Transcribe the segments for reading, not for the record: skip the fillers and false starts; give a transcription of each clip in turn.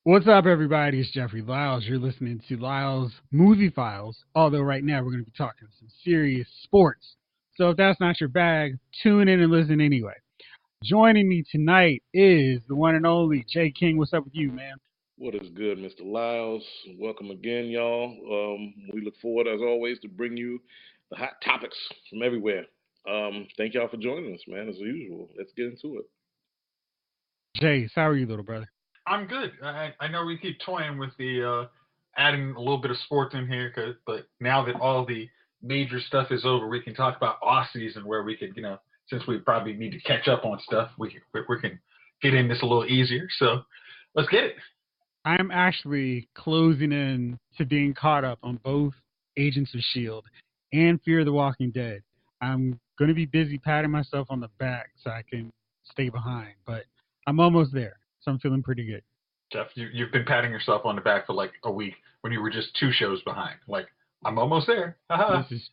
What's up, everybody? It's Jeffrey Lyles. You're listening to Lyles Movie Files, although right now we're going to be talking some serious sports. So if that's not your bag, tune in and listen anyway. Joining me tonight is the one and only Jay King. What's up with you, man? What is good, Mr. Lyles? Welcome again, y'all. We look forward, as always, to bring you the hot topics from everywhere. Thank y'all for joining us, man, as usual. Let's get into it. Jayce, how are you, little brother? I'm good. I know we keep toying with the adding a little bit of sports in here, but now that all the major stuff is over, we can talk about off season where we could, since we probably need to catch up on stuff, we can get in this a little easier. So let's get it. I'm actually closing in to being caught up on both Agents of S.H.I.E.L.D. and Fear the Walking Dead. I'm going to be busy patting myself on the back so I can stay behind, but I'm almost there, so I'm feeling pretty good. Jeff, you've been patting yourself on the back for like a week when you were just two shows behind. Like, I'm almost there.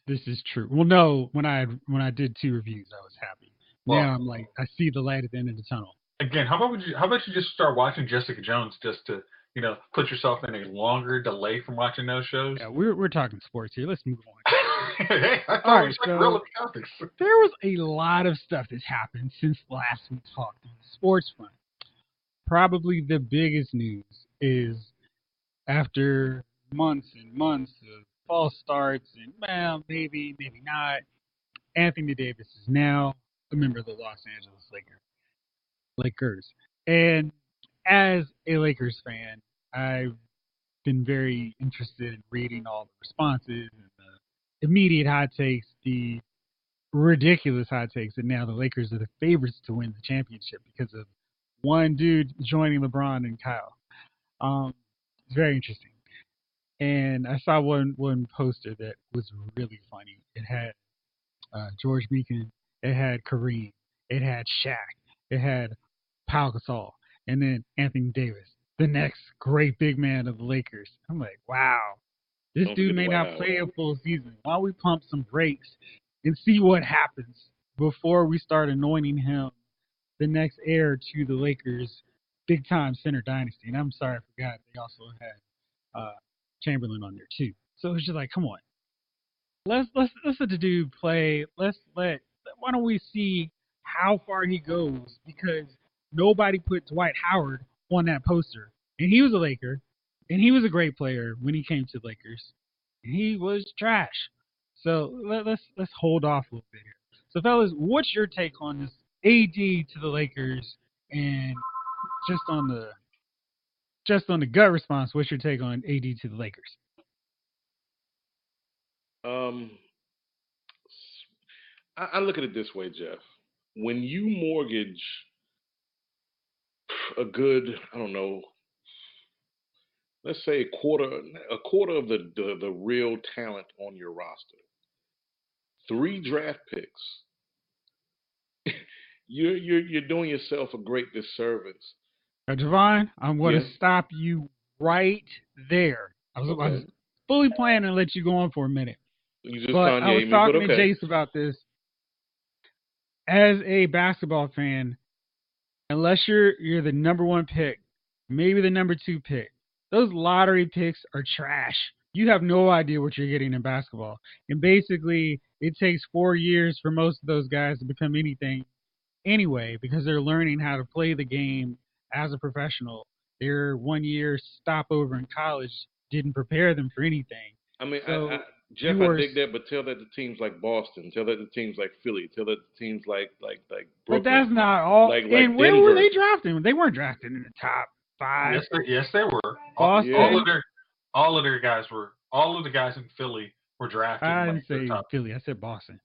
This is true. Well, no, when I did two reviews, I was happy. Well, Now I'm like, I see the light at the end of the tunnel. Again, how about you just start watching Jessica Jones just to put yourself in a longer delay from watching those shows? Yeah, we're talking sports here. Let's move on. Hey, I thought All we right, were relevant topics. there was a lot of stuff that's happened since last we talked on the sports front. Probably the biggest news is after months and months of false starts and well, maybe not. Anthony Davis is now a member of the Los Angeles Lakers. And as a Lakers fan, I've been very interested in reading all the responses and the immediate hot takes, the ridiculous hot takes that now the Lakers are the favorites to win the championship because of one dude joining LeBron and Kyle. It's very interesting. And I saw one poster that was really funny. It had George Meekin, it had Kareem, it had Shaq, it had Pau Gasol, and then Anthony Davis, the next great big man of the Lakers. I'm like, wow, this Don't dude forget the may White not House. play a full season. Why don't we pump some brakes and see what happens before we start anointing him the next heir to the Lakers' big time center dynasty? And I'm sorry, I forgot they also had Chamberlain on there too. So it's just like, come on, let's let the dude play. Why don't we see how far he goes? Because nobody put Dwight Howard on that poster, and he was a Laker, and he was a great player when he came to the Lakers, and he was trash. So let's hold off a little bit here. So fellas, what's your take on this AD to the Lakers, and just on the gut response? What's your take on AD to the Lakers? Um, I look at it this way, Jeff. When you mortgage a good, I don't know, let's say a quarter of the real talent on your roster, three draft picks, you're doing yourself a great disservice. Now, Javon, I'm going Yes. to stop you right there. I was Okay. fully planning to let you go on for a minute, You just but I was Kanye me, but talking to okay. Jayce about this. As a basketball fan, unless you're the number one pick, maybe the number two pick, those lottery picks are trash. You have no idea what you're getting in basketball, and basically, it takes 4 years for most of those guys to become anything anyway because they're learning how to play the game as a professional. Their 1 year stopover in college didn't prepare them for anything. I mean, So Jeff, you I were, dig that, but tell that to teams like Boston, tell that to teams like Philly, tell that to teams like but Brooklyn, that's not all. like And where were Denver. they drafting? They weren't drafted in the top five. Yes, they were. All Yeah. Boston. of their guys were. All of the guys in Philly were drafted in I like didn't the say top, Philly. I said Boston.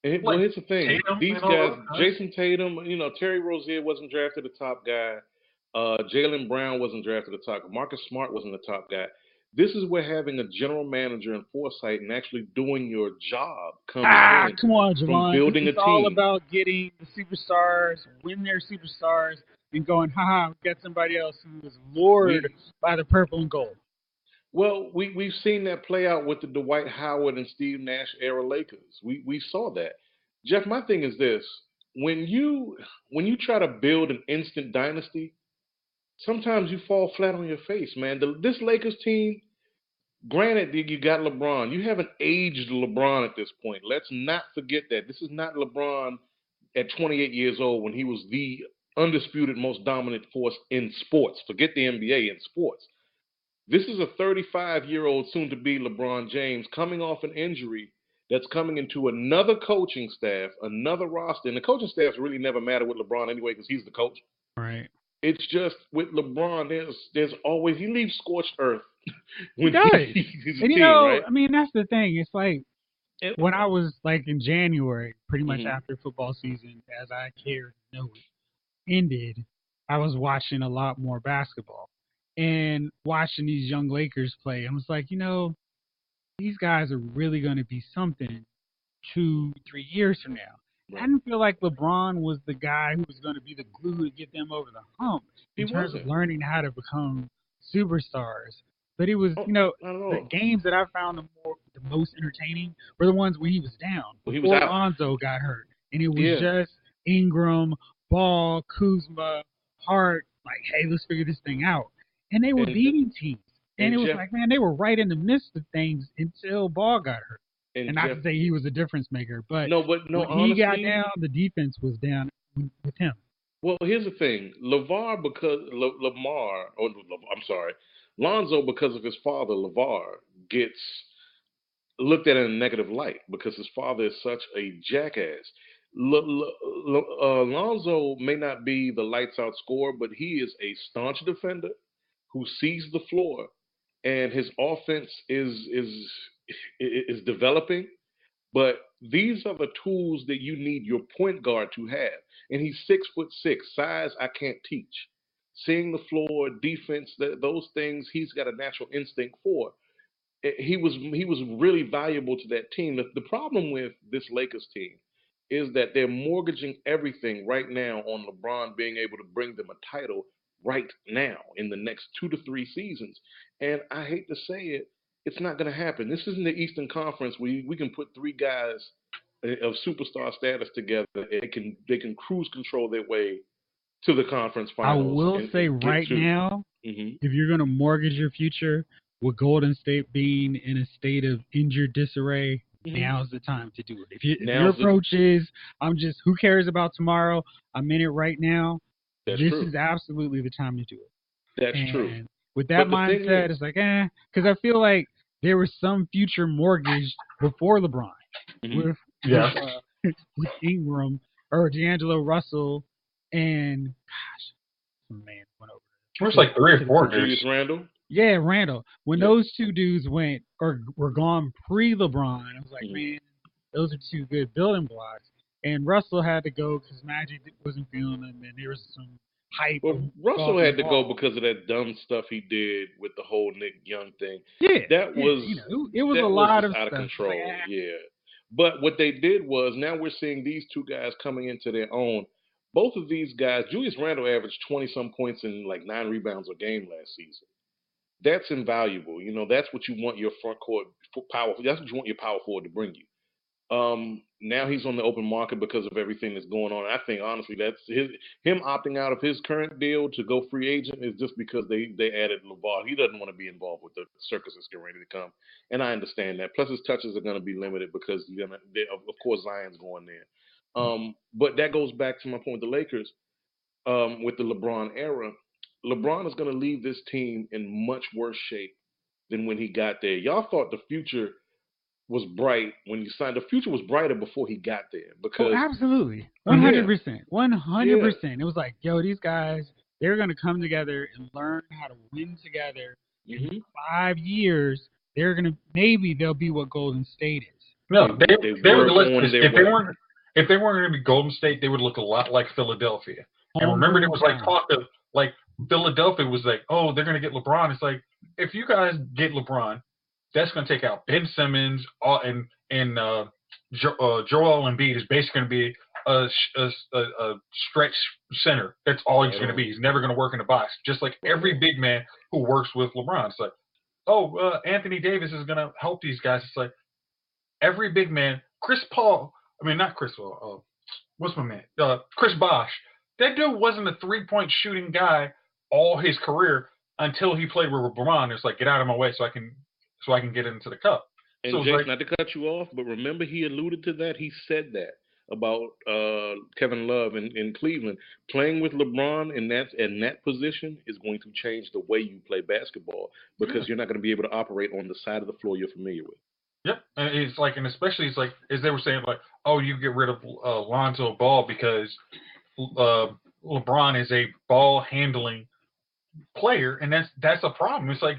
Well, like here's the thing: Tatum these and all guys, those guys. Jason Tatum, Terry Rozier wasn't drafted the top guy. Jalen Brown wasn't drafted the top. Marcus Smart wasn't the top guy. This is where having a general manager and foresight and actually doing your job comes in Come on, from Javon. This building a is all team. about getting the superstars, win their superstars, and going, haha, we got somebody else who is lured We by the purple and gold. we've seen that play out with the Dwight Howard and Steve Nash era Lakers. We saw that. Jeff, my thing is this: when you when you try to build an instant dynasty, sometimes you fall flat on your face, man. This Lakers team, granted, you got LeBron. You haven't aged LeBron at this point. Let's not forget that. This is not LeBron at 28 years old when he was the undisputed most dominant force in sports. Forget the NBA, in sports. This is a 35-year-old, soon-to-be LeBron James coming off an injury that's coming into another coaching staff, another roster. And the coaching staffs really never matter with LeBron anyway because he's the coach. Right. It's just with LeBron, there's always, he leaves scorched earth when He does. he's a And team, right? I mean, that's the thing. It's like And, when I was like in January, pretty much Mhm. after football season, as I care to know it, ended, I was watching a lot more basketball and watching these young Lakers play. I was like, these guys are really going to be something 2, 3 years from now. I Right. didn't feel like LeBron was the guy who was going to be the glue to get them over the hump in He terms of wasn't. learning how to become superstars. But it was, Oh, not at the all. games that I found the most entertaining were the ones when he was down, Well, he was before out. Lonzo got hurt. And it was Yeah. just Ingram, Ball, Kuzma, Hart, like, hey, let's figure this thing out. And they were And beating teams. And and it was Jeff like, man, they were right in the midst of things until Ball got hurt. and And not Jeff. to say he was a difference maker, but No, when he got honestly, down, the defense was down with him. well, here's the thing: LeVar because Lamar, or I'm sorry, Lonzo because of his father, LeVar gets looked at in a negative light because his father is such a jackass. Lonzo may not be the lights out scorer, but he is a staunch defender who sees the floor, and his offense is developing. But these are the tools that you need your point guard to have. And he's 6'6", size I can't teach. Seeing the floor, defense, those things he's got a natural instinct for. He was really valuable to that team. The problem with this Lakers team is that they're mortgaging everything right now on LeBron being able to bring them a title right now in the next 2 to 3 seasons. And I hate to say it, it's not going to happen. This isn't the Eastern Conference where we can put three guys of superstar status together. And they can cruise control their way to the conference I finals will and, say and get right to. now, Mhm. if you're going to mortgage your future with Golden State being in a state of injured disarray, Mhm. now's the time to do it. If your Now's the approach is, who cares about tomorrow? I'm in it right now. That's This true. is absolutely the time to do it. That's true. And with that But the thing mindset, is, it's like, because I feel like there was some future mortgage before LeBron Mhm. Yeah. with Ingram or D'Angelo Russell and some man went over. It was like 3 or 4 Julius years. Randle. Yeah, Randall. When Yep. those two dudes went or were gone pre-LeBron, I was like, Mhm. man, those are two good building blocks. And Russell had to go because Magic wasn't feeling him, and there was some hype. Well, Russell had to go because of that dumb stuff he did with the whole Nick Young thing. That was it was a that lot was of just out of stuff. control. Like, Yeah. But what they did was now we're seeing these two guys coming into their own. Both of these guys, Julius Randle averaged 20 some points and like 9 rebounds a game last season. That's invaluable. That's what you want your front court power. That's what you want your power forward to bring you. Now he's on the open market because of everything that's going on. I think honestly, that's him opting out of his current deal to go free agent is just because they added LeVar. He doesn't want to be involved with the circus that's getting ready to come, and I understand that. Plus, his touches are going to be limited because of course Zion's going there. But that goes back to my point with the Lakers. With the LeBron era, LeBron is going to leave this team in much worse shape than when he got there. Y'all thought the future was bright when he signed. The future was brighter before he got there because absolutely, Yeah. 100%, 100%. It was like, yo, these guys, they're gonna come together and learn how to win together. In Mhm. 5 years, they'll be what Golden State is. No, they were would look on their if they way. weren't going to be Golden State, they would look a lot like Philadelphia. And remember, there was like Hometown. talk of like Philadelphia was like, oh, they're going to get LeBron. It's like if you guys get LeBron, that's going to take out Ben Simmons, Joel Embiid is basically going to be a stretch center. That's all he's going to be. He's never going to work in the box. Just like every big man who works with LeBron. It's like, oh, Anthony Davis is going to help these guys. It's like every big man. Not Chris Paul. What's my man? Chris Bosh. That dude wasn't a 3-point shooting guy all his career until he played with LeBron. It's like, get out of my way so I can get into the cup. And So Jayce, not to cut you off, but remember he alluded to that. He said that about Kevin Love in Cleveland. Playing with LeBron in that position is going to change the way you play basketball because you're not going to be able to operate on the side of the floor you're familiar with. Yep, and it's like, and especially it's like as they were saying, like, oh, you get rid of Lonzo Ball because LeBron is a ball handling player, and that's a problem. It's like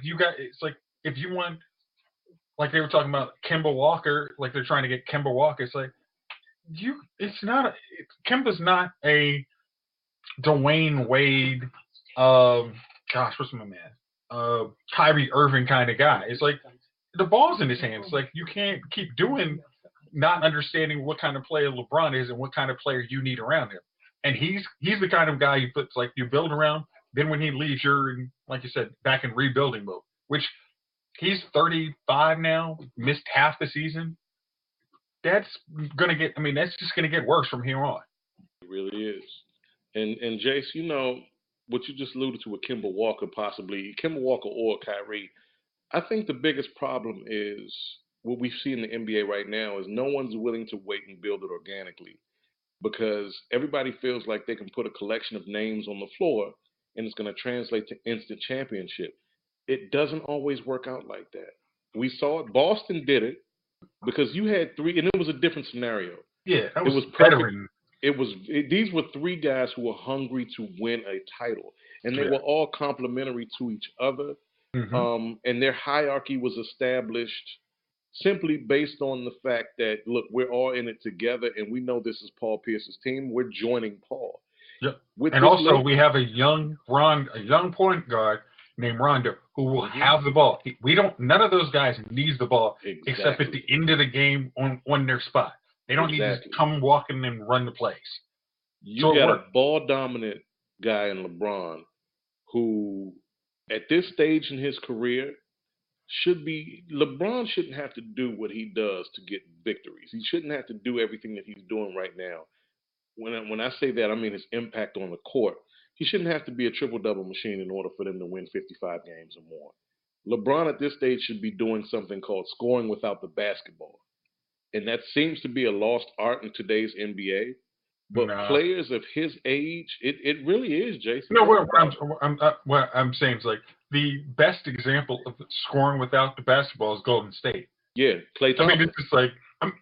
if you want, like they were talking about Kemba Walker, like they're trying to get Kemba Walker. It's like Kemba's not a Dwayne Wade, what's my man, Kyrie Irving kind of guy. It's like the ball's in his hands. Like you can't keep not understanding what kind of player LeBron is and what kind of player you need around him. And he's the kind of guy you build around. Then when he leaves, you're in, like you said, back in rebuilding mode. Which he's 35 now, missed half the season. That's just gonna get worse from here on. It really is. And Jayce, what you just alluded to with Kemba Walker, possibly Kemba Walker or Kyrie. I think the biggest problem is what we see in the NBA right now is no one's willing to wait and build it organically because everybody feels like they can put a collection of names on the floor and it's going to translate to instant championship. It doesn't always work out like that. We saw it. Boston did it because you had three, and it was a different scenario. Yeah, it was perfect. These were three guys who were hungry to win a title, and they were all complementary to each other. Mm-hmm. And their hierarchy was established simply based on the fact that, look, we're all in it together, and we know this is Paul Pierce's team. We're joining Paul. Yep. And also, we have a young point guard named Rondo who will have the ball. None of those guys needs the ball except at the end of the game on their spot. They don't need to come walking and run the plays. You got a ball dominant guy in LeBron who, at this stage in his career, LeBron shouldn't have to do what he does to get victories. He shouldn't have to do everything that he's doing right now. When I say that, I mean his impact on the court. He shouldn't have to be a triple-double machine in order for them to win 55 games or more. LeBron at this stage should be doing something called scoring without the basketball. And that seems to be a lost art in today's NBA. But players of his age, it really is, Jason. No, what I'm saying is like the best example of scoring without the basketball is Golden State. Yeah, Klay Thompson. I mean, it's just like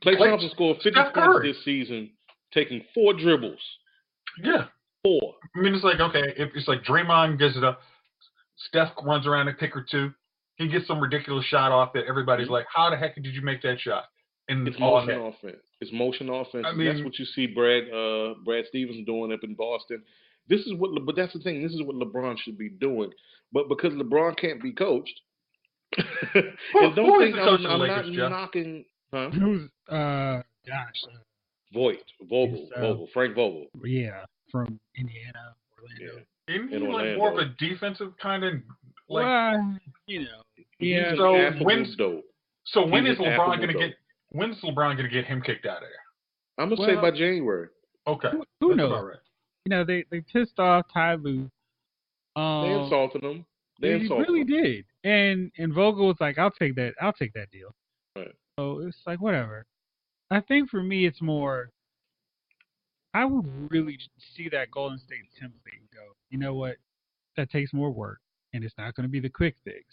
Klay Thompson scored 50 points this season, taking 4 dribbles. Yeah. 4. I mean, it's like, okay, it's like Draymond gives it up. Steph runs around a pick or two. He gets some ridiculous shot off that everybody's like, how the heck did you make that shot? And it's motion offense. It's motion offense. I mean, that's what you see Brad Stevens doing up in Boston. But that's the thing. This is what LeBron should be doing. But because LeBron can't be coached, and don't think I'm not knocking. Huh? Who's Vogel, Frank Vogel. Yeah, from Indiana, Orlando. Yeah. Isn't he like more of a defensive kind of like? Well, yeah. So when is LeBron going to get? When's LeBron going to get him kicked out of there? I'm gonna say by January. Okay. Who knows? About right. They pissed off Ty Lue. They insulted him. They really did. And Vogel was like, I'll take that deal. Right. So it's like whatever. I think for me it's more I would really see that Golden State template and go, you know what? That takes more work and it's not gonna be the quick fix.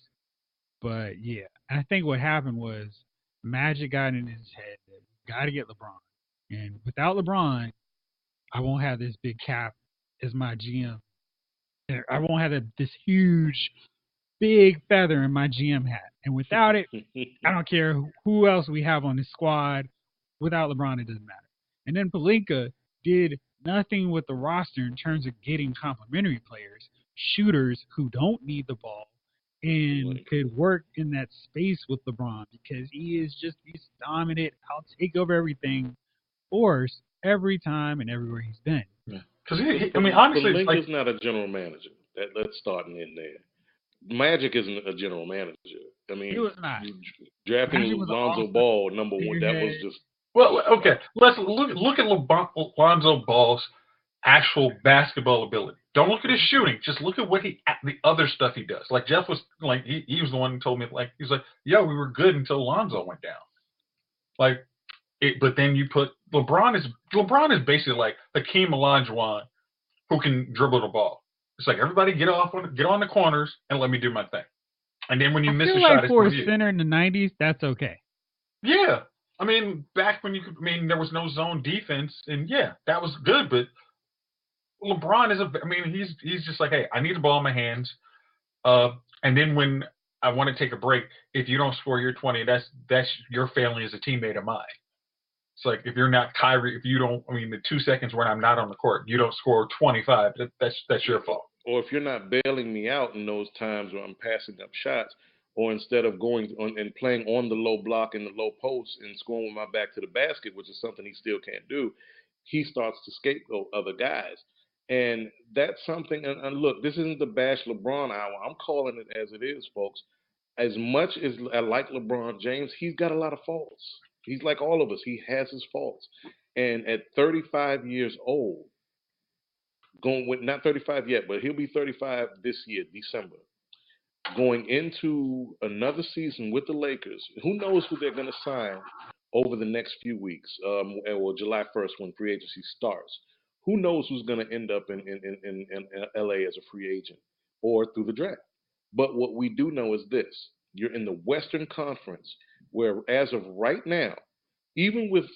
But yeah. I think what happened was Magic got in his head that gotta get LeBron. And without LeBron, I won't have this big cap as my GM. I won't have this huge, big feather in my GM hat. And without it, I don't care who else we have on this squad. Without LeBron, it doesn't matter. And then Pelinka did nothing with the roster in terms of getting complementary players, shooters who don't need the ball, and could work in that space with LeBron because he is just this dominant, I'll take over everything force every time and everywhere he's been. Because honestly, Pelinka's not a general manager. Let's start in there. Magic isn't a general manager. I mean, he was not. Drafting Lonzo Ball number 1, that was just. Well, okay. Let's look at Lonzo Ball's actual basketball ability. Don't look at his shooting. Just look at what the other stuff he does. Like Jeff was like he was the one who told me like he was like, yeah, we were good until Lonzo went down. Like but then you put LeBron is basically like Hakeem Olajuwon who can dribble the ball. It's like everybody get on the corners and let me do my thing. And then when you I miss feel a like shot, it's for a on you. center in the '90s, that's okay. Yeah. I mean, back when there was no zone defense, and yeah, that was good. But LeBron he's just like, hey, I need the ball in my hands. And then when I want to take a break, if you don't score your 20, that's your family as a teammate of mine. It's like if you're not Kyrie, if you don't, the 2 seconds when I'm not on the court, you don't score 25. That's your fault. Or if you're not bailing me out in those times where I'm passing up shots, or instead of going on and playing on the low block and the low post and scoring with my back to the basket, which is something he still can't do, he starts to scapegoat other guys. And that's something, and look, this isn't the bash LeBron hour. I'm calling it as it is, folks. As much as I like LeBron James, he's got a lot of faults. He's like all of us. He has his faults. And at 35 years old, going with not 35 yet, but he'll be 35 this year, December. Going into another season with the Lakers, who knows who they're going to sign over the next few weeks, or July 1st when free agency starts. Who knows who's going to end up in LA as a free agent or through the draft. But what we do know is this: you're in the Western Conference, where as of right now, even with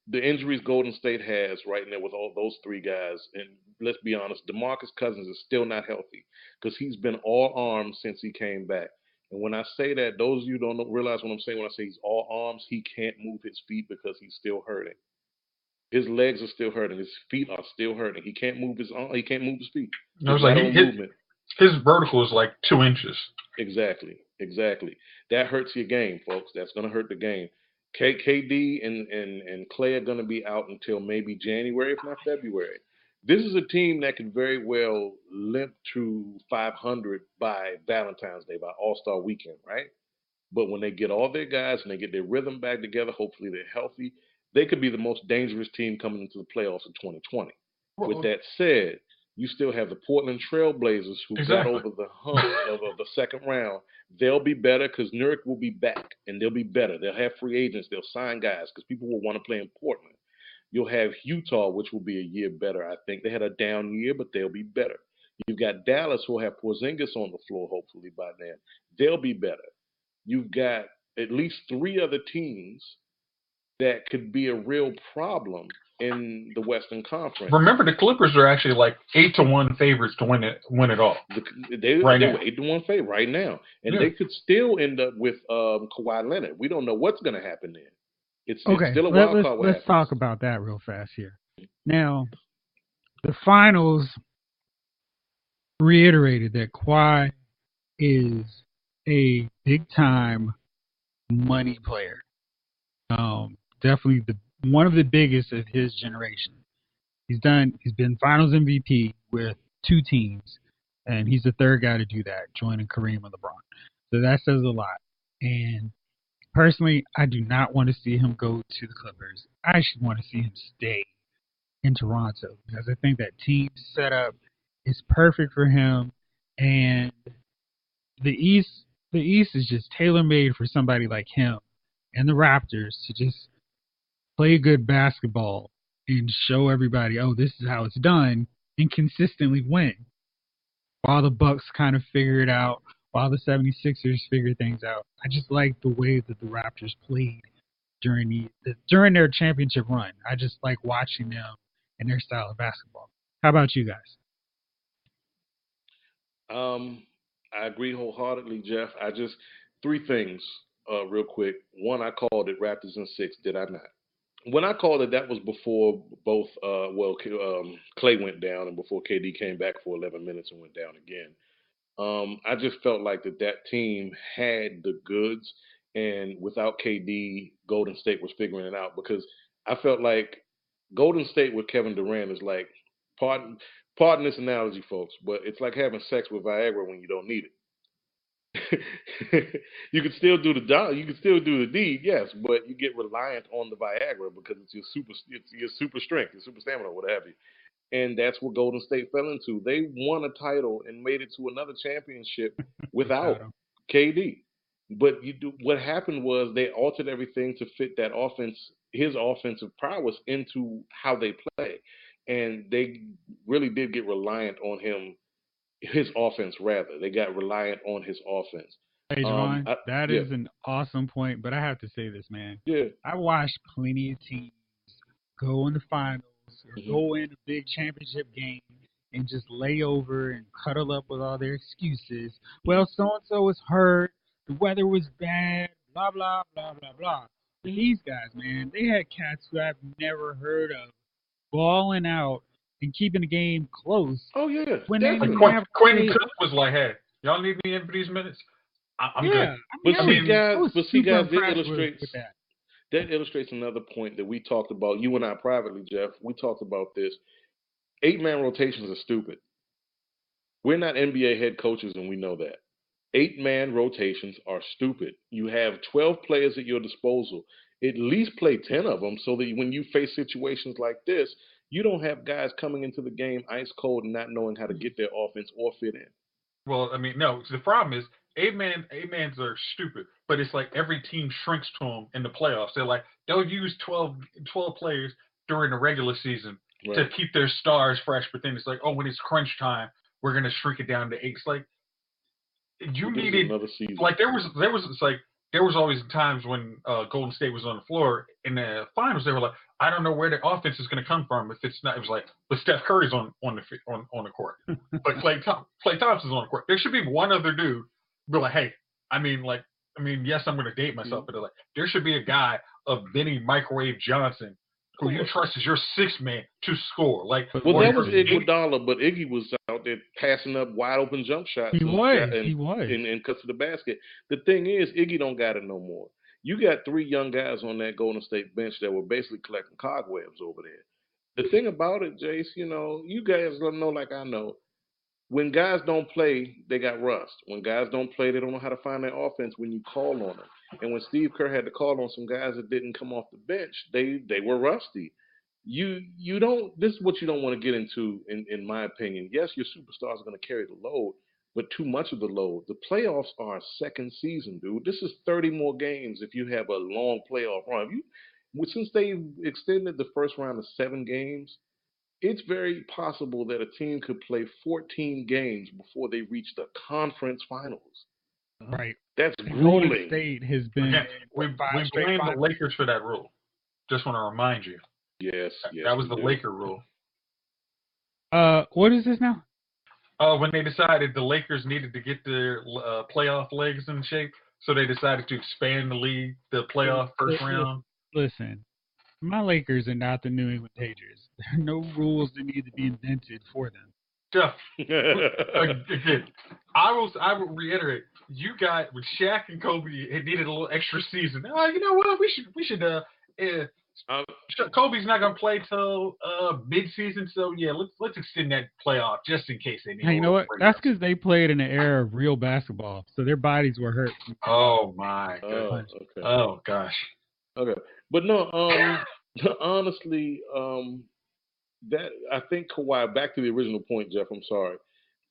the injuries Golden State has right now with all those three guys, and let's be honest, DeMarcus Cousins is still not healthy because he's been all arms since he came back. And when I say that, those of you don't realize what I'm saying when I say he's all arms. He can't move his feet because he's still hurting. His legs are still hurting. His feet are still hurting. He can't move his arm. He can't move his feet. His lateral movement. His vertical is like 2 inches. Exactly. That hurts your game, folks. That's going to hurt the game. KD and Clay are going to be out until maybe January, if not February. This is a team that could very well limp to 500 by Valentine's Day, by All-Star Weekend, right? But when they get all their guys and they get their rhythm back together, hopefully they're healthy, they could be the most dangerous team coming into the playoffs in 2020. With that said, you still have the Portland Trailblazers who got over the hump of the second round. They'll be better because Nurkic will be back, and they'll be better. They'll have free agents. They'll sign guys because people will want to play in Portland. You'll have Utah, which will be a year better. I think they had a down year, but they'll be better. You've got Dallas, who will have Porzingis on the floor, hopefully by then. They'll be better. You've got at least three other teams that could be a real problem in the Western Conference. Remember, the Clippers are actually like 8-1 favorites to win it all. They were 8-1 favorite right now, and they could still end up with Kawhi Leonard. We don't know what's going to happen there. It's still a wild card. Let's talk about that real fast here. Now, the finals reiterated that Kawhi is a big time money player. Definitely one of the biggest of his generation. He's been Finals MVP with 2 teams, and he's the third guy to do that, joining Kareem and LeBron. So that says a lot. And personally, I do not want to see him go to the Clippers. I actually want to see him stay in Toronto because I think that team setup is perfect for him, and the East is just tailor made for somebody like him and the Raptors to just play good basketball and show everybody, oh, this is how it's done, and consistently win. While the Bucks kind of figure it out, while the 76ers figure things out. I just like the way that the Raptors played during their championship run. I just like watching them and their style of basketball. How about you guys? I agree wholeheartedly, Jeff. Three things real quick. One, I called it Raptors in 6, did I not? When I called it, that was before both, Clay went down and before KD came back for 11 minutes and went down again. I just felt like that team had the goods, and without KD, Golden State was figuring it out because I felt like Golden State with Kevin Durant is like, pardon this analogy, folks, but it's like having sex with Viagra when you don't need it. You can still do the job, you can still do the deed, yes, but you get reliant on the Viagra because it's your super strength, your super stamina, what have you. And that's what Golden State fell into. They won a title and made it to another championship Without without him. KD. But what happened was they altered everything to fit that offense, his offensive prowess, into how they play, and they really did get reliant on him, his offense rather. They got reliant on his offense. Hey, Javon, that Yeah, is an awesome point, but I have to say this, man. yeah, I watched plenty of teams go in the finals or hmm go in a big championship game and just lay over and cuddle up with all their excuses. Well, so and so was hurt, the weather was bad, blah blah blah blah blah. But hmm these guys, man, they had cats who I've never heard of balling out and keeping the game close Oh yeah, when they Like didn't definitely. have Quentin Clay. Cook was like, "Hey, y'all need me in for these minutes? I'm good." Yeah, I But mean, see, I guys, was but see, super guys, impressed with that. that illustrates another point that we talked about. You and I privately, Jeff. We talked about this. 8-man rotations are stupid. We're not NBA head coaches, and we know that. 8-man rotations are stupid. You have 12 players at your disposal. At least play 10 of them so that when you face situations like this, you don't have guys coming into the game ice cold and not knowing how to get their offense or fit in. Well, I mean, no. The problem is, eight mans are stupid, but it's like every team shrinks to them in the playoffs. They'll use 12 players during the regular season to Right. keep their stars fresh, but then it's like, oh, when it's crunch time, we're gonna shrink it down to 8. It's like you Well, this is needed, another season. like there was always times when Golden State was on the floor in the finals. They were like, I don't know where the offense is going to come from if it's not. It was like, but Steph Curry's on the court, but Klay Thompson's on the court. There should be one other dude. Be like, hey, yes, I'm going to date myself, but like, there should be a guy of Benny Microwave Johnson who you trust as your sixth man to score. Like, Well, or that your was Iguodala, but Iggy was out there passing up wide open jump shots He and was. He was. and cuts to the basket. The thing is, Iggy don't got it no more. You got 3 young guys on that Golden State bench that were basically collecting cobwebs over there. The thing about it, Jayce, you guys don't know like I know. When guys don't play, they got rust. When guys don't play, they don't know how to find their offense when you call on them. And when Steve Kerr had to call on some guys that didn't come off the bench, they were rusty. You don't. This is what you don't want to get into, in my opinion. Yes, your superstars are going to carry the load, but too much of the load. The playoffs are a second season, dude. This is 30 more games if you have a long playoff run. Since they've extended the first round to 7 games, it's very possible that a team could play 14 games before they reach the conference finals. Right. That's And Golden grueling. State has been again, in we five we straight blame the finals. Lakers for that rule. Just want to remind you. Yes, yes, That was we the do. Laker rule. What is this now? When they decided the Lakers needed to get their playoff legs in shape, so they decided to expand the league, the playoff first round. Listen, my Lakers are not the New England Patriots. There are no rules that need to be invented for them. Jeff, again, I will reiterate. You got with Shaq and Kobe, it needed a little extra season. You know what? We should. Kobe's not gonna play till mid-season, so yeah, let's extend that playoff just in case they need. Hey, you know what? That's because they played in an era of real basketball, so their bodies were hurt. Oh my goodness. Okay. Oh gosh. Okay, but no, honestly, that I think Kawhi. Back to the original point, Jeff. I'm sorry.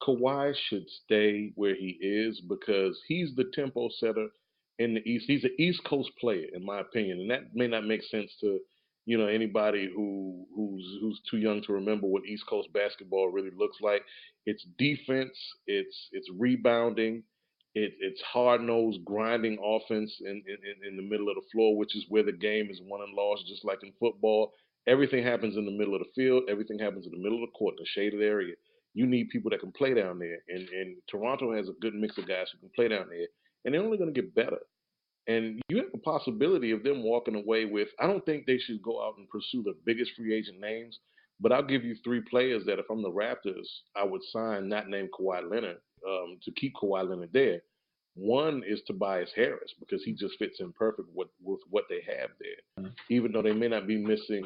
Kawhi should stay where he is because he's the tempo setter in the East. He's an East Coast player, in my opinion, and that may not make sense to anybody who's too young to remember what East Coast basketball really looks like. It's defense, it's rebounding, it's hard nosed grinding offense in the middle of the floor, which is where the game is won and lost, just like in football. Everything happens in the middle of the field. Everything happens in the middle of the court, the shaded area. You need people that can play down there, and Toronto has a good mix of guys who can play down there, and they're only going to get better. And you have a possibility of them walking away with. I don't think they should go out and pursue the biggest free agent names, but I'll give you 3 players that if I'm the Raptors, I would sign, not named Kawhi Leonard, to keep Kawhi Leonard there. One is Tobias Harris because he just fits in perfect with what they have there. Even though they may not be missing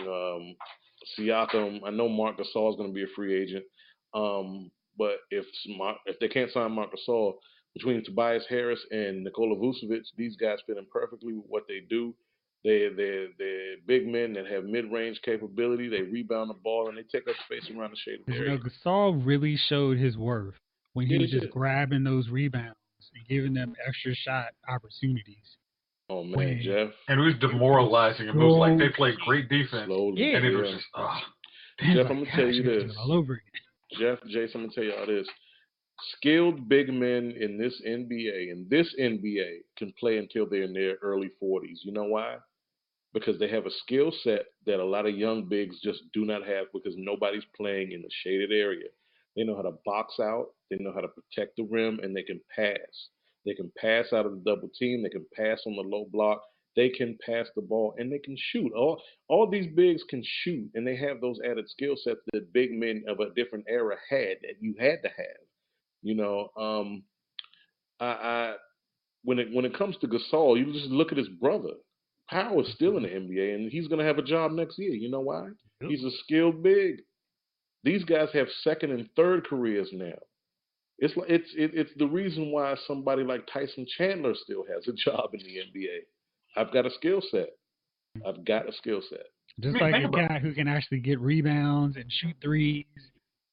Siakam, I know Marc Gasol is going to be a free agent. But if they can't sign Marc Gasol, between Tobias Harris and Nikola Vucevic, these guys fit in perfectly with what they do. They're big men that have mid-range capability. They rebound the ball and they take up space around the shaded Because area. Gasol really showed his worth when he Yeah, was he just did. grabbing those rebounds and giving them extra shot opportunities. Oh man, When Jeff. And it was it was demoralizing him. It was like so they played great defense, Slowly, yeah. and it was yeah. just, Then it's Jeff, like, I'm gonna tell gosh, you you got to do this. it all over again. Jeff, Jayce, I'm gonna tell y'all this. Skilled big men in this NBA can play until they're in their early 40s. You know why? Because they have a skill set that a lot of young bigs just do not have because nobody's playing in the shaded area. They know how to box out, they know how to protect the rim, and they can pass. They can pass out of the double team, they can pass on the low block, they can pass the ball, and they can shoot. All these bigs can shoot, and they have those added skill sets that big men of a different era had that you had to have. You know, I when it comes to Gasol, you just look at his brother. Howard's still in the NBA, and he's going to have a job next year. You know why? Yep. He's a skilled big. These guys have second and third careers now. It's the reason why somebody like Tyson Chandler still has a job in the NBA. I've got a skill set. I've got a skill set. Just I mean, like think a about guy who can actually get rebounds and shoot threes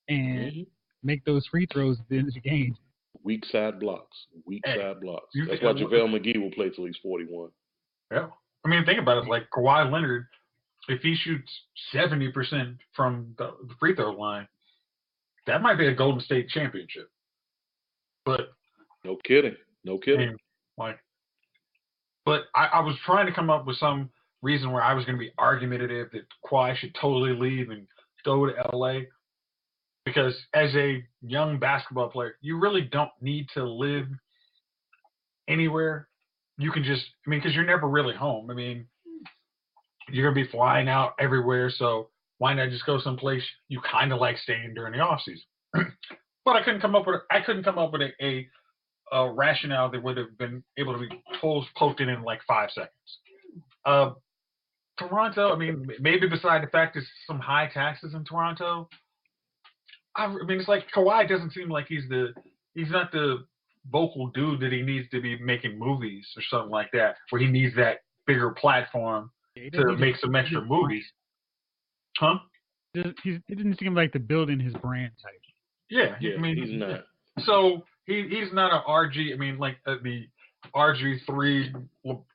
and hmm make those free throws at the end of the game. Weak side blocks. Weak Hey, side blocks. you That's think why JaVale McGee will play till he's 41. yeah. I mean, think about it. Like Kawhi Leonard, if he shoots 70% from the free throw line, that might be a Golden State championship. But No kidding. No I kidding. mean, like, but I was trying to come up with some reason where I was going to be argumentative that Kawhi should totally leave and go to LA. Because as a young basketball player, you really don't need to live anywhere. You can just, I mean, because you're never really home. I mean, you're gonna be flying out everywhere, so why not just go someplace you kind of like staying during the off season? But I couldn't come up with a rationale that would have been able to be poked in like 5 seconds. Toronto, I mean, maybe beside the fact there's some high taxes in Toronto. I mean, it's like Kawhi doesn't seem like he's not the vocal dude that he needs to be making movies or something like that, where he needs that bigger platform He to doesn't need make some extra movies. Huh? He didn't seem like the building his brand type. Yeah, Yeah, I mean, he's not. So he's not an RG. I mean, like the RG3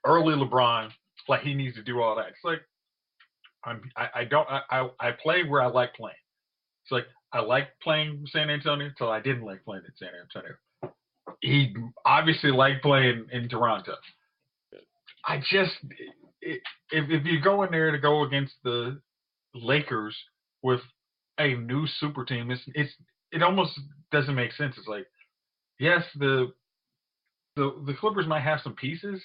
early LeBron. Like he needs to do all that. It's like I play where I like playing. It's like I like playing San Antonio until I didn't like playing in San Antonio. He obviously liked playing in Toronto. I just if you go in there to go against the Lakers with a new super team, it almost doesn't make sense. It's like, yes, the Clippers might have some pieces,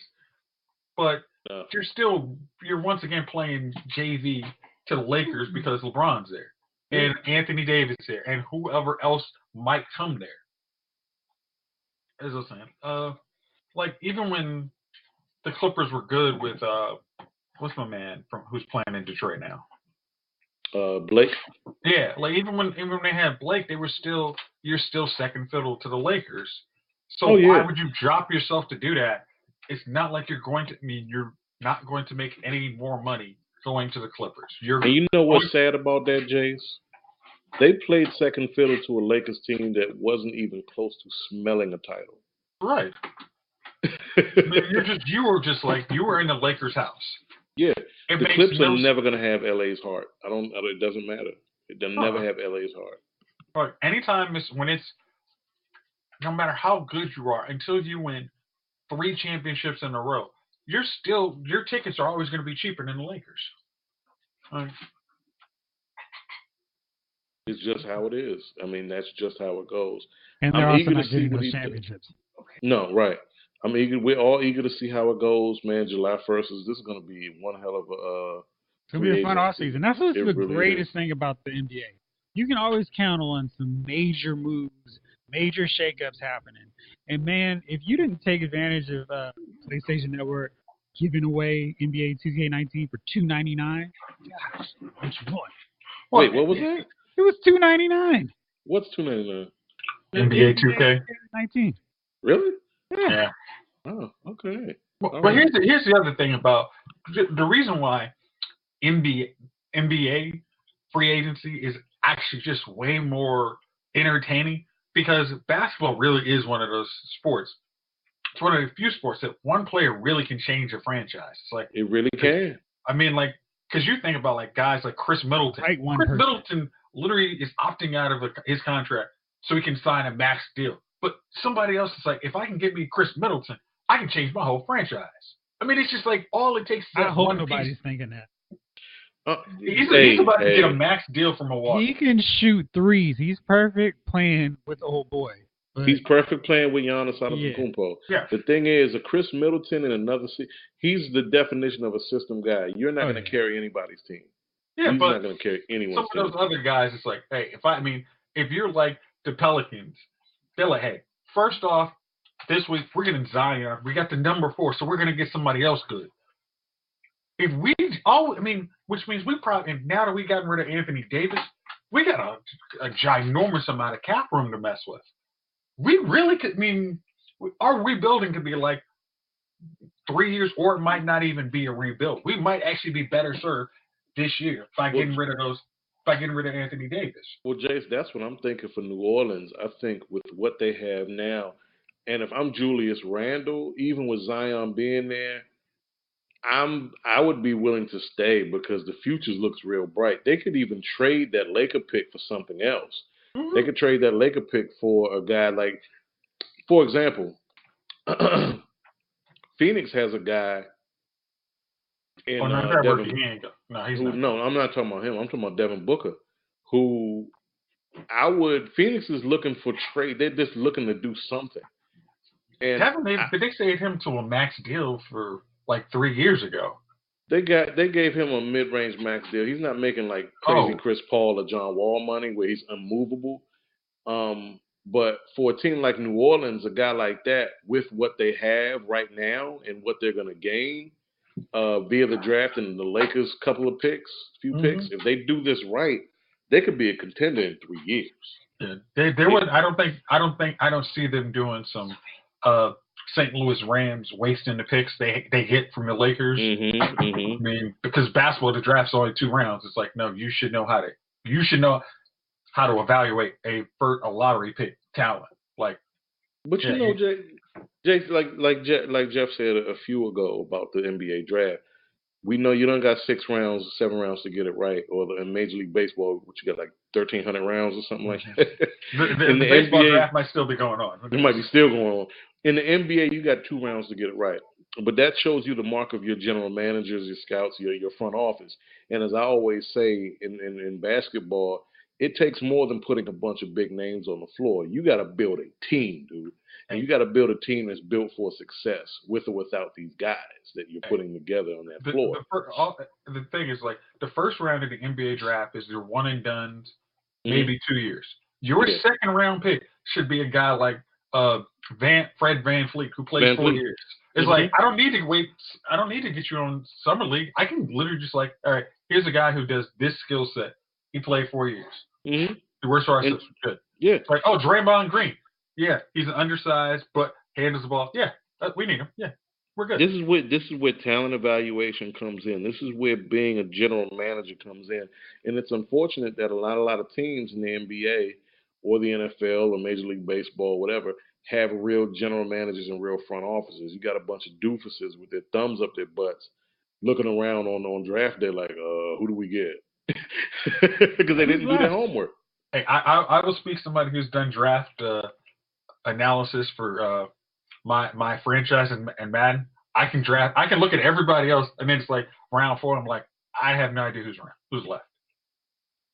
but you're once again playing JV to the Lakers because LeBron's there and Anthony Davis there and whoever else might come there. As I was saying, like even when the Clippers were good with what's my man from who's playing in Detroit now? Blake. Yeah, like even when they had Blake, you're still second fiddle to the Lakers. So why would you drop yourself to do that? It's not like you're not going to make any more money going to the Clippers. And you know what's sad about that, Jayce? They played second fiddle to a Lakers team that wasn't even close to smelling a title. Right. I mean, you were in the Lakers' house. Yeah, the Clips are never going to have LA's heart. It doesn't matter. They'll never have LA's heart. But anytime no matter how good you are, until you win 3 championships in a row, your tickets are always going to be cheaper than the Lakers. It's just how it is. I mean, that's just how it goes. And they're also not getting those championships. No, right. I'm eager. We're all eager to see how it goes, man. July 1st this is going to be one hell of a. It's going to be a fun off season. That's what's the really greatest thing about the NBA. You can always count on some major moves, major shakeups happening. And man, if you didn't take advantage of PlayStation Network giving away NBA 2K19 for $2.99, gosh, what you want? Wait, what was that? It was $2.99. What's $2.99? NBA 2K19. Really? Yeah. Oh, okay. But here's the other thing about the reason why NBA free agency is actually just way more entertaining because basketball really is one of those sports. It's one of the few sports that one player really can change a franchise. It's like it really can. I mean, like, because you think about like guys like Chris Middleton. Right, Chris Middleton literally is opting out of his contract so he can sign a max deal. But somebody else is like, if I can get me Chris Middleton, I can change my whole franchise. I mean, it's just like all it takes is I hope one nobody's piece. thinking that. He's about to get a max deal from Milwaukee. He can shoot threes. He's perfect playing with old boy. He's perfect playing with Giannis Antetokounmpo. Yeah. The thing is, a Chris Middleton in another he's the definition of a system guy. You're not going to carry anybody's team. Yeah, he's but not going to carry anyone's team. Some of those other guys, it's like, hey, if you're like the Pelicans, they're like, hey, first off, this week we're getting Zion. We got the number 4, so we're going to get somebody else good. If we which means we probably, and now that we gotten rid of Anthony Davis, we got a ginormous amount of cap room to mess with. We really could, our rebuilding could be like 3 years, or it might not even be a rebuild. We might actually be better served this year by getting rid of Anthony Davis. Well, Jayce, that's what I'm thinking for New Orleans. I think with what they have now, and if I'm Julius Randle, even with Zion being there, I would be willing to stay because the future looks real bright. They could even trade that Laker pick for something else. Mm-hmm. They could trade that Laker pick for a guy like, for example, Phoenix has a guy in Devin. No, I'm not talking about him. I'm talking about Devin Booker, who Phoenix is looking for trade. They're just looking to do something. And did they say him to a max deal for like 3 years ago? They gave him a mid-range max deal. He's not making like crazy Chris Paul or John Wall money where he's unmovable. But for a team like New Orleans, a guy like that with what they have right now and what they're going to gain via the draft and the Lakers' couple of picks, picks, if they do this right, they could be a contender in 3 years. Yeah, they would. I don't see them doing some St. Louis Rams wasting the picks they get from the Lakers. I mean, because basketball, the draft's only 2 rounds. It's like, no, you should know how to evaluate a lottery pick talent. Like, but you know, Jayce, like Jeff said a few ago about the NBA draft. We know you don't got 6 rounds, 7 rounds to get it right, or in Major League Baseball, what you got like 1,300 rounds or something like that. The baseball NBA, draft might still be going on. It might be still going on. In the NBA, you got 2 rounds to get it right, but that shows you the mark of your general managers, your scouts, your front office. And as I always say in basketball, it takes more than putting a bunch of big names on the floor. You got to build a team, dude. And you got to build a team that's built for success with or without these guys that you're putting together on that floor. The thing is, like, the first round of the NBA draft is your one and done, maybe 2 years. Your second round pick should be a guy like Fred VanVleet, who played 4 years. It's like, I don't need to wait. I don't need to get you on summer league. I can literally just like, all right, here's a guy who does this skill set. He played 4 years. Where's our good? Yeah. It's like, oh, Draymond Green. Yeah, he's an undersized, but handles the ball. Yeah, we need him. Yeah, we're good. This is where talent evaluation comes in. This is where being a general manager comes in. And it's unfortunate that a lot of teams in the NBA or the NFL or Major League Baseball, whatever, have real general managers and real front offices. You got a bunch of doofuses with their thumbs up their butts looking around on draft day like, who do we get? Because they didn't do their homework. Hey, I will speak to somebody who's done draft analysis for my franchise and Madden. I can look at everybody else, and then it's like round 4. I'm like, I have no idea who's left.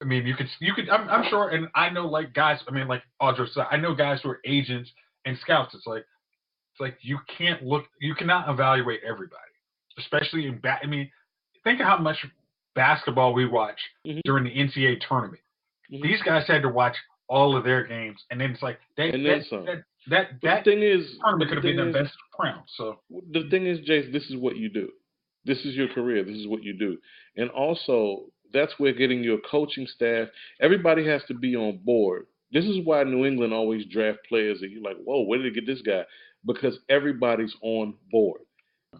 I mean, you could. I'm sure, and I know like guys. I mean, like Audrey said, I know guys who are agents and scouts. It's like you cannot evaluate everybody, especially in I mean, think of how much basketball we watch during the NCAA tournament. These guys had to watch all of their games, and then it's like that tournament could have been their best round. So the thing is, Jayce, this is what you do. This is your career. This is what you do, and also that's where getting your coaching staff. Everybody has to be on board. This is why New England always draft players that you're like, whoa, where did they get this guy? Because everybody's on board.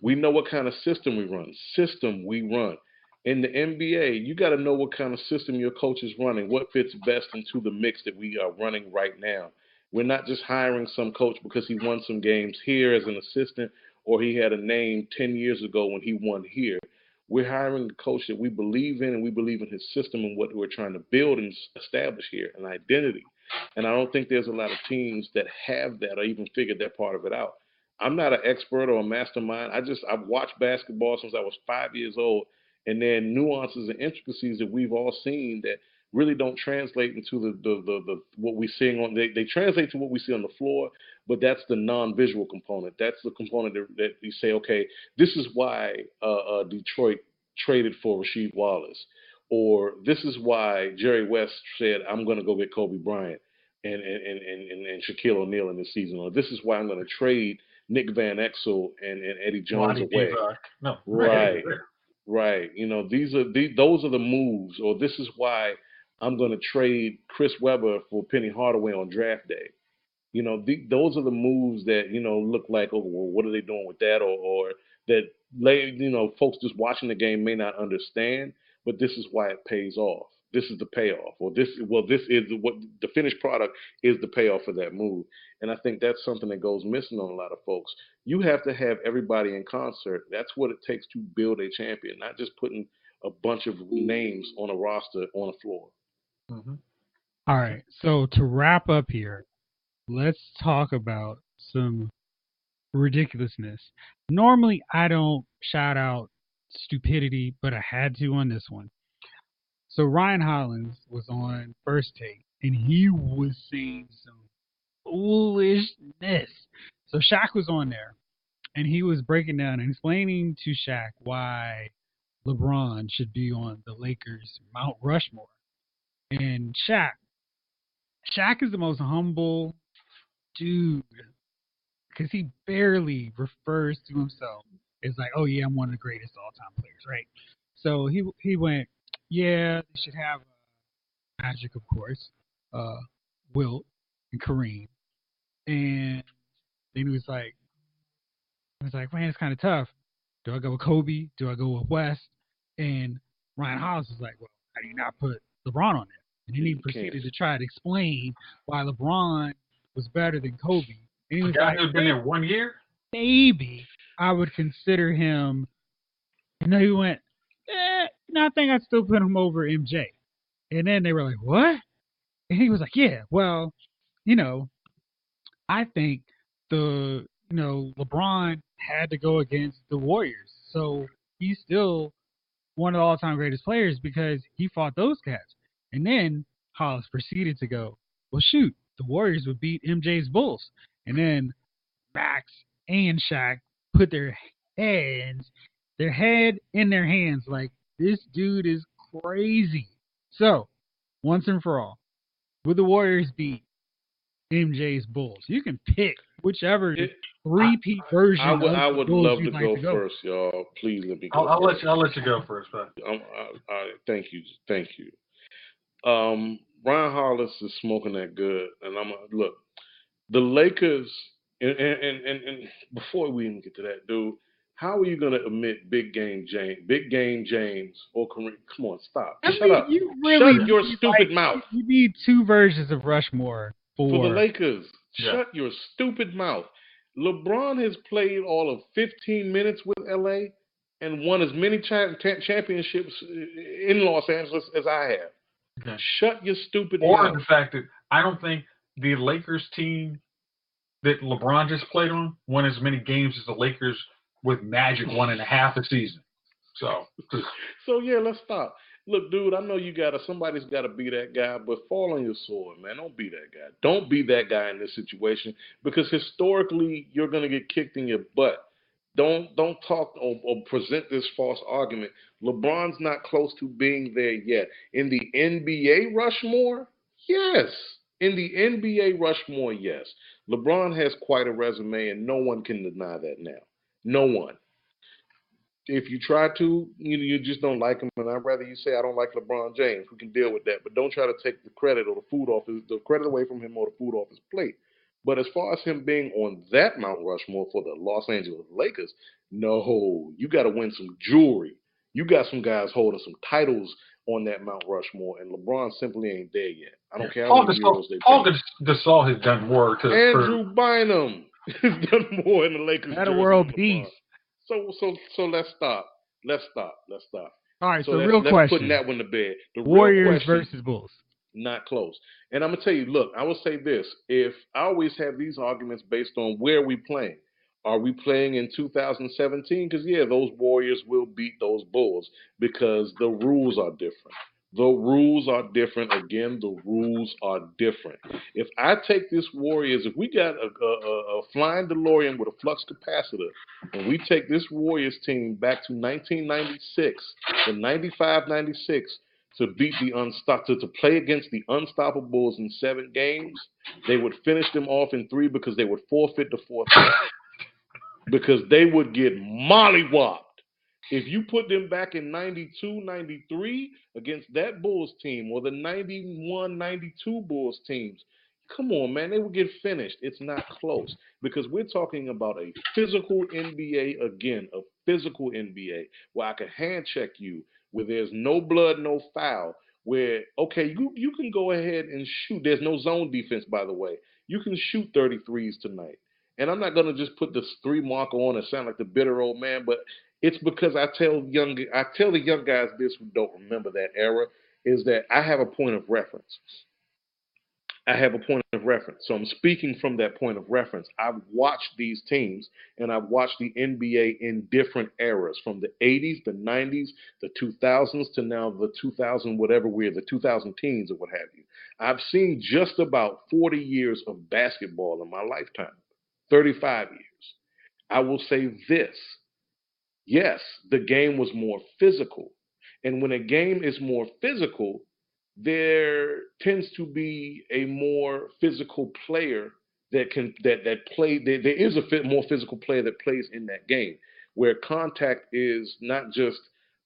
We know what kind of system we run. System we run. In the NBA, you got to know what kind of system your coach is running, what fits best into the mix that we are running right now. We're not just hiring some coach because he won some games here as an assistant or he had a name 10 years ago when he won here. We're hiring a coach that we believe in and we believe in his system and what we're trying to build and establish here, an identity. And I don't think there's a lot of teams that have that or even figured that part of it out. I'm not an expert or a mastermind. I've watched basketball since I was 5 years old, and there are nuances and intricacies that we've all seen that really don't translate into the what we're seeing on. They translate to what we see on the floor, but that's the non-visual component. That's the component that you say, okay, this is why Detroit traded for Rasheed Wallace, or this is why Jerry West said, I'm going to go get Kobe Bryant and Shaquille O'Neal in this season, or this is why I'm going to trade Nick Van Exel and Eddie Jones Lonnie away. Divac. No, Right, right. Those are the moves, or this is why I'm going to trade Chris Webber for Penny Hardaway on draft day. Those are the moves that look like, oh, well, what are they doing with that, or that folks just watching the game may not understand, but this is why it pays off. This is the payoff, or this is what the finished product is, the payoff for that move. And I think that's something that goes missing on a lot of folks. You have to have everybody in concert. That's what it takes to build a champion, not just putting a bunch of names on a roster on a floor. Mm-hmm. All right. So to wrap up here, let's talk about some ridiculousness. Normally, I don't shout out stupidity, but I had to on this one. So Ryan Hollins was on First Take, and he was saying some foolishness. So Shaq was on there, and he was breaking down and explaining to Shaq why LeBron should be on the Lakers Mount Rushmore. And Shaq is the most humble dude because he barely refers to himself as like, oh yeah, I'm one of the greatest all-time players, right? So he went, yeah, they should have Magic, of course, Wilt, and Kareem, and then he was like, man, it's kind of tough. Do I go with Kobe? Do I go with West? And Ryan Hollis was like, well, how do you not put LeBron on there? And then he proceeded to try to explain why LeBron was better than Kobe. And he was guy like, who's been there 1 year? Maybe I would consider him. And then he went, I think I'd still put him over MJ. And then they were like, what? And he was like, yeah, well, I think LeBron had to go against the Warriors. So he's still one of the all-time greatest players because he fought those cats. And then Hollis proceeded to go, well, shoot, the Warriors would beat MJ's Bulls. And then Max and Shaq put their head in their hands like, this dude is crazy. So, once and for all, would the Warriors beat MJ's Bulls? You can pick whichever three-peat version. I would love to go first, y'all. Please let me go. I'll let you go first, but thank you. Ryan Hollis is smoking that good, and look. The Lakers, and before we even get to that, dude, how are you going to omit Big Game James, or Kareem? Come on, stop. Shut up. Shut your stupid mouth. You need two versions of Rushmore for the Lakers. Yeah. Shut your stupid mouth. LeBron has played all of 15 minutes with LA and won as many championships in Los Angeles as I have. Okay. Shut your stupid mouth. Or the fact that I don't think the Lakers team that LeBron just played on won as many games as the Lakers with Magic won in a half a season. So yeah, let's stop. Look, dude, I know somebody's got to be that guy, but fall on your sword, man. Don't be that guy. Don't be that guy in this situation because historically you're going to get kicked in your butt. Don't talk or present this false argument. LeBron's not close to being there yet. In the NBA Rushmore, yes. In the NBA Rushmore, yes. LeBron has quite a resume, and no one can deny that now. No one. If you try to, you just don't like him, and I'd rather you say I don't like LeBron James. We can deal with that, but don't try to take the credit or the credit away from him or the food off his plate. But as far as him being on that Mount Rushmore for the Los Angeles Lakers, no, you got to win some jewelry. You got some guys holding some titles on that Mount Rushmore, and LeBron simply ain't there yet. I don't care how many euros they Paul pay. Gasol has done more to Andrew Bynum has done more in the Lakers That a jersey world than peace. LeBron. So let's stop. Let's stop. All right, so let's question. putting that one to bed. The Warriors real question, versus Bulls. not close. And I'm gonna tell you, look, I will say this: if I always have these arguments based on where we playing. Are we playing in 2017? Because yeah, those Warriors will beat those Bulls because the rules are different. The rules are different. Again, the rules are different. If I take this Warriors, if we got a flying DeLorean with a flux capacitor, and we take this Warriors team back to 1996, the 95-96, to beat the to play against the unstoppable Bulls in 7 games, they would finish them off in 3 because they would forfeit the fourth game. Because they would get mollywopped. If you put them back in 92, 93 against that Bulls team or the 91, 92 Bulls teams, come on, man, they would get finished. It's not close because we're talking about a physical NBA again, a physical NBA where I can hand check you, where there's no blood, no foul, where, okay, you can go ahead and shoot. There's no zone defense, by the way. You can shoot 33s tonight. And I'm not gonna just put this 3 marker on and sound like the bitter old man, but it's because I tell the young guys this who don't remember that era is that I have a point of reference. So I'm speaking from that point of reference. I've watched these teams and I've watched the NBA in different eras, from the 80s, the 90s, the 2000s to now the 2000 whatever the 2000 teens or what have you. I've seen just about 40 years of basketball in my lifetime. 35 years. I will say this. Yes, the game was more physical. And when a game is more physical, there tends to be a more physical player that play. There is a more physical player that plays in that game, where contact is not just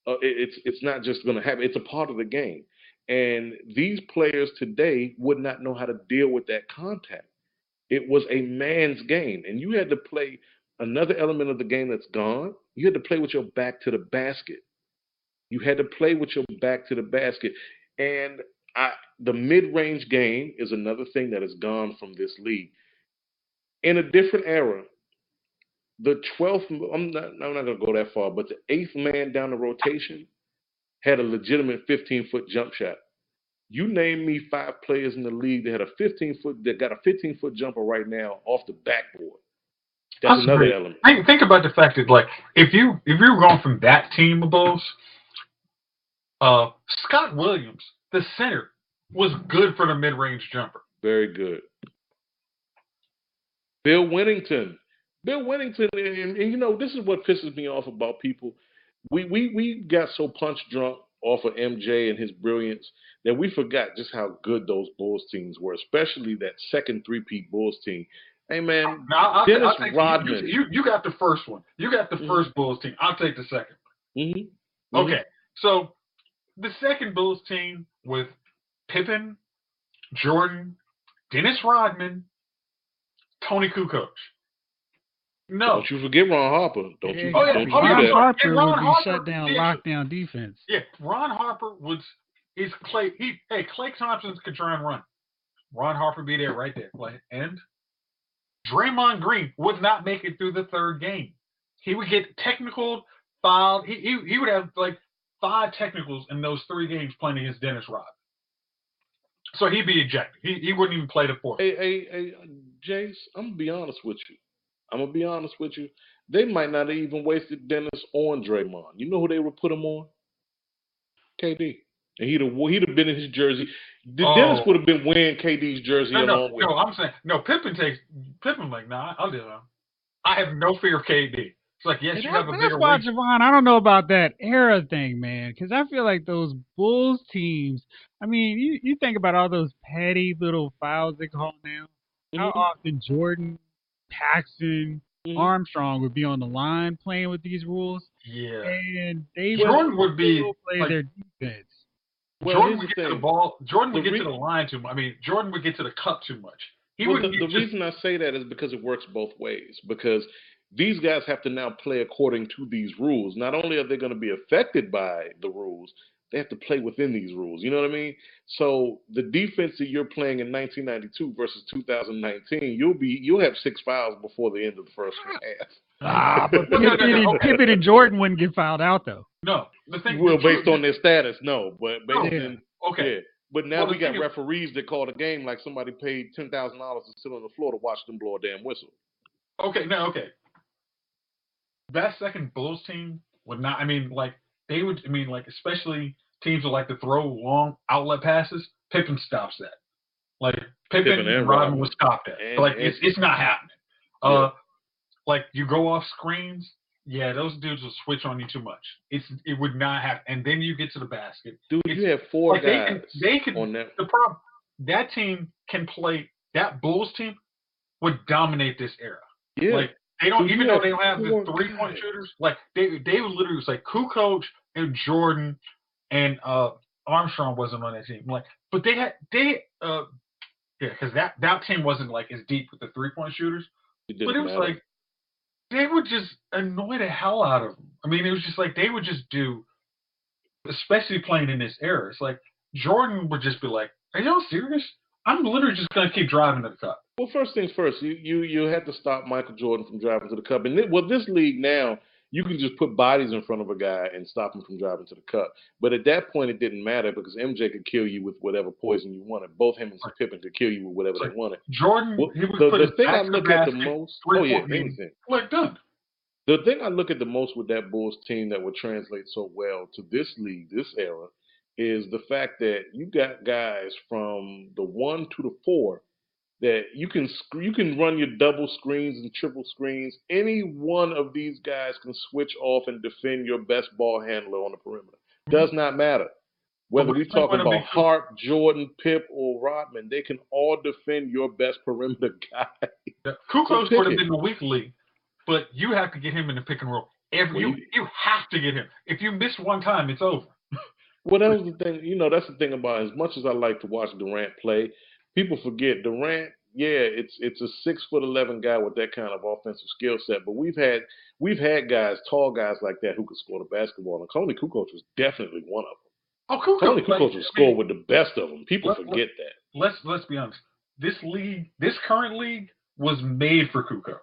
it's not just going to happen. It's a part of the game, and these players today would not know how to deal with that contact. It was a man's game, and you had to play another element of the game that's gone. You had to play with your back to the basket. You had to play with your back to the basket. And the mid-range game is another thing that has gone from this league. In a different era, the 12th, I'm not going to go that far, but the 8th man down the rotation had a legitimate 15-foot jump shot. You name me 5 players in the league that got a 15-foot jumper right now off the backboard. That's another element. Think about the fact that, like, if you were going from that team of Bulls, Scott Williams, the center, was good for the mid-range jumper. Very good. Bill Wennington, and you know, this is what pisses me off about people. We got so punch drunk off of MJ and his brilliance that we forgot just how good those Bulls teams were, especially that second three-peat Bulls team. Hey, man, Dennis Rodman. You got the first one. You got the first Bulls team. I'll take the second. Mm-hmm. Okay, so the second Bulls team with Pippen, Jordan, Dennis Rodman, Tony Kukoc. No. Don't you forget Ron Harper. Don't you Ron Harper Ron would be Harper, shut down, lockdown defense. Yeah, Ron Harper is Klay. Klay Thompson could try and run. Ron Harper be there right there. And Draymond Green would not make it through the third game. He would get technical, fouled. He would have like 5 technicals in those 3 games playing against Dennis Rodman. So he'd be ejected. He wouldn't even play the fourth. Hey, Jayce, I'm going to be honest with you. They might not have even wasted Dennis on Draymond. You know who they would put him on? KD. And he'd have been in his jersey. Dennis would have been wearing KD's jersey along with him. No, I'm saying, Pippen like, nah, I'll do it. I have no fear of KD. It's like, yes, you have a bigger wing. Jovon, I don't know about that era thing, man, because I feel like those Bulls teams, I mean, you think about all those petty little fouls they call now. How often Jordan, Paxson, Armstrong would be on the line playing with these rules. Yeah. And they Jordan would be play like, their defense. Jordan would get to the ball. Jordan would get to the line too much. I mean, Jordan would get to the cup too much. The reason I say that is because it works both ways. Because these guys have to now play according to these rules. Not only are they going to be affected by the rules, they have to play within these rules. You know what I mean? So the defense that you're playing in 1992 versus 2019, you'll have 6 fouls before the end of the first half. But Pippen and Jordan wouldn't get fouled out though. No, the thing. Well, based on their status, no. But based in okay. Yeah. But now we got referees that call the game like somebody paid $10,000 to sit on the floor to watch them blow a damn whistle. Okay. That second Bulls team would not. I mean, like they would. I mean, like especially teams that like to throw long outlet passes. Pippen stops that. Like Pippen and Rodman would stop that. It's not happening. Like you go off screens. Yeah, those dudes will switch on you too much. It would not happen. And then you get to the basket. Dude, you have 4 guys they can, on that. The problem, that team can play. That Bulls team would dominate this era. Yeah. Like they don't, even though they don't have the 3-point shooters. Like they would literally was like Kukoc and Jordan and Armstrong wasn't on that team. Like, but because that team wasn't like as deep with the 3-point shooters. But it was like. They would just annoy the hell out of them. I mean, it was just like they would just do, especially playing in this era. It's like Jordan would just be like, "Are y'all serious? I'm literally just gonna keep driving to the cup." Well, first things first, you had to stop Michael Jordan from driving to the cup. And this league now, you can just put bodies in front of a guy and stop him from driving to the cup. But at that point, it didn't matter because MJ could kill you with whatever poison you wanted. Both him and Pippen could kill you with whatever they wanted. Jordan, he would put the thing I look at the most. Anything. Like done. The thing I look at the most with that Bulls team that would translate so well to this league, this era, is the fact that you got guys from the 1 to the 4 that you can run your double screens and triple screens. Any one of these guys can switch off and defend your best ball handler on the perimeter. Does not matter. Whether we're talking about Hart, Jordan, Pip, or Rodman, they can all defend your best perimeter guy. Kukoc would have been the weak league, but you have to get him in the pick and roll. You have to get him. If you miss one time, it's over. Well, that was the thing. That's the thing about it. As much as I like to watch Durant play, people forget Durant. Yeah, it's a 6'11" guy with that kind of offensive skill set. But we've had guys, tall guys like that who could score the basketball, and Tony Kukoc was definitely one of them. Oh, Kukoc! Tony Kukoc would score with the best of them. People forget that. Let's be honest. This current league, was made for Kukoc.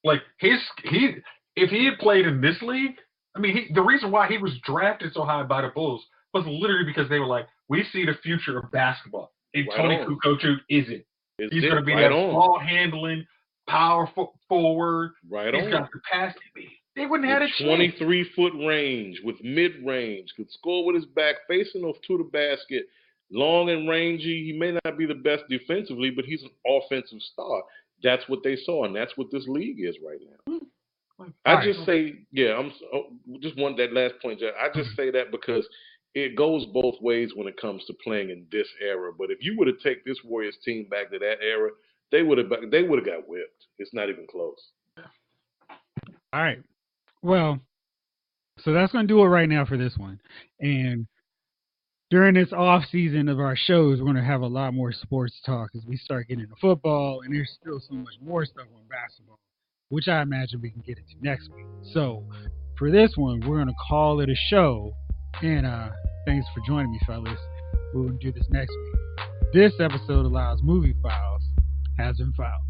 Like if he had played in this league, I mean, the reason why he was drafted so high by the Bulls was literally because they were like, we see the future of basketball. And Tony Kukoc isn't. He's going to be that ball handling, power forward. He's got capacity. They wouldn't have a chance. 23-foot range with mid-range. Could score with his back facing off to the basket. Long and rangy. He may not be the best defensively, but he's an offensive star. That's what they saw, and that's what this league is right now. I just want that last point, Jack. I just say that because it goes both ways when it comes to playing in this era. But if you were to take this Warriors team back to that era, they would have got whipped. It's not even close. All right. Well, so that's going to do it right now for this one. And during this off season of our shows, we're going to have a lot more sports talk as we start getting into football, and there's still so much more stuff on basketball, which I imagine we can get into next week. So for this one, we're going to call it a show. And thanks for joining me, fellas. We're going to do this next week. This episode allows movie files has been filed.